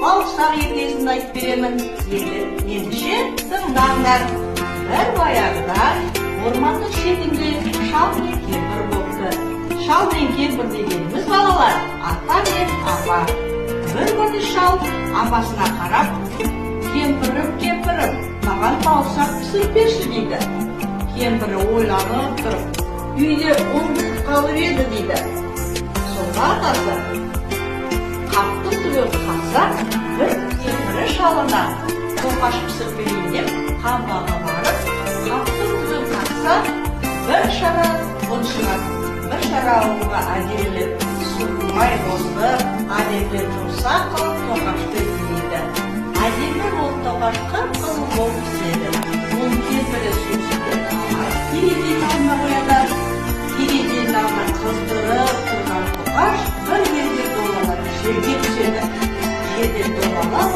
бауырсақ ертесін айтып беремін. Ендеше тыңдаңдар. Бір баяғыда орманның шетінде шал мен кемпір болыпты. Шал мен кемпір дегеніміз балалар, ата мен апа. Бір күні шал апасына қарап, кемпірім, маған бауырсақ пісіріп берші дейді. Кемпірі ойланып тұрып, үйде ұн қалып еді дейді. Сонда атасы қаптың түгел қалса, бір кемпірі шалына тоқаш пісіріп берейін деп қамбаға барып, қаптың түгел қалса, бір шара ұн шығады. Бір шара ұнға әдемілеп суымай қосып, әдемілеп жұмсақ қылып тоқашты дейді. Әдемі ол тоқаш қып-қызыл болып піседі. Ол кемпірі сусынды терезенің алдына қояды. Терезенің алдына қыздырып тұрған тоқаш бір жерде домалап жерге түседі. Жерден домалап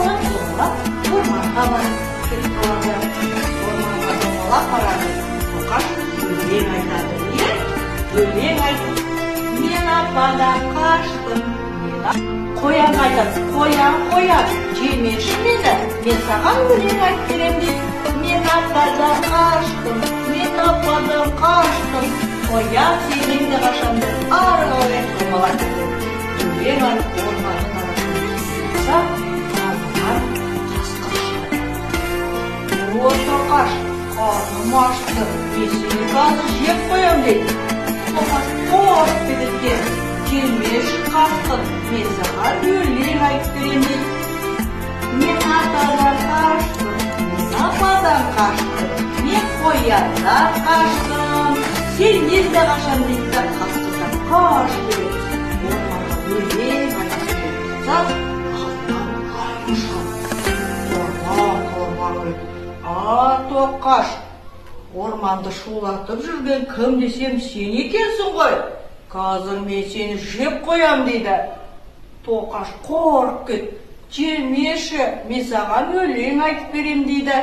орманға барып кетіп қалады. Орманға домалап барады. Тоқаш өлең айтады. Өлең айтып, мен ападан қаштым. Қоян айтады, қоян, жемеші мені, мен саған өлең айтып берем дейді. Мен ападан қаштым. Қоян сеніңді қашамды ары қарай домалап өлең айтып орманның арасында болса, алдынан қасқыр шығады. О тоқаш, қарным ашты, мен сені қазір жеп қоям дейді. Тоқаш қорқып кетеді. Жемеші қасқыр, мен саған өлең айтып берем дейді. Мен атадан қаштым, мен ападан қаштым, мен қояндан қаштым. Сен енді қашан дейді, қасқырдан қаш береді. Орманға өлең айтып береді. Алдынан қайын шығады. Торма. Тоқаш, орманды шулатып жүрген кім десем сен екенсің ғой. Қазір мен сені жеп қоям дейді. Тоқаш қорқып кетті. Жемеші, мен саған өлең айтып берем дейді.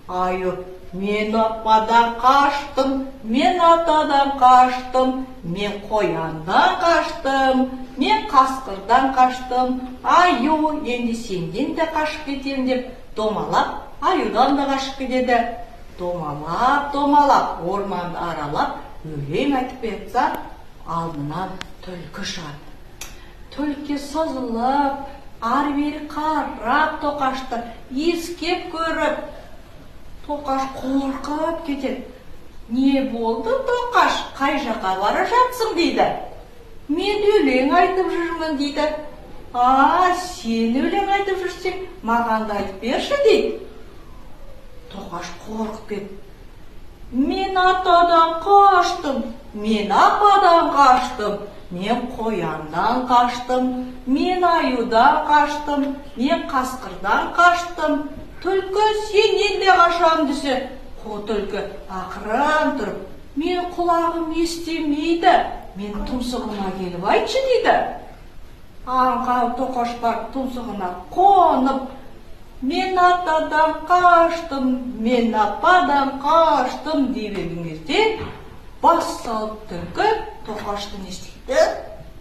Айып, мен ападан қаштым, мен атадан қаштым, мен қояндан қаштым, мен қасқырдан қаштым. Аю, енді сенден де қашып кетем деп домалап, аюдан да қашып кетеді. Домалап, орманды аралап, өлең айтып берсе, алдынан түлкі шығады. Түлкі сызылып, ары-бері қарап тоқашты иіскеп көріп, тоқаш қорқып кетеді. Не болды тоқаш, қай жаққа бара жатсың дейді. Мен өлең айтып жүрмін дейді. Сен өлең айтып жүрсең, маған да айтып берші дейді. Тоқаш қорқып кетті. Мен атадан қаштым, мен ападан қаштым, мен қояндан қаштым, мен аюдан қаштым, мен қасқырдан қаштым. Түлкі сенен де қашам десе, түлкі ақырын тұрып, мен құлағым естімейді, мен тұмсығыма келіп айтшы дейді. Аңқау тоқаш бар тұмсығына қонып, мен атадан қаштым, мен ападан қаштым деген кезде бас салып түлкі тоқашты не істейді?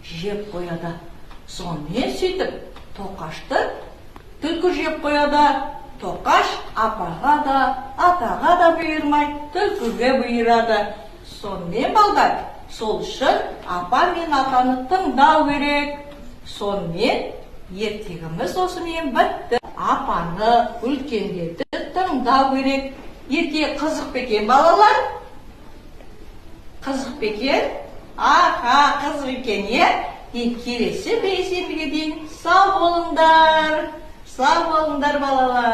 Жеп қояды. Сонымен сөйтіп тоқашты түлкі жеп қояды. Тоқаш апаға да, атаға да бұйырмай, түлкіге бұйырады. Сонымен балдар, сол үшін апа мен атаны тыңдау керек. Сонымен ертегіміз осымен бітті. Апаны, үлкендерді тыңдау керек. Ертегі қызық па екен балалар? Қызық па екен? Қызық екен, келесі бейсенбіге дейін сау болыңдар. Сау болыңдар балалар.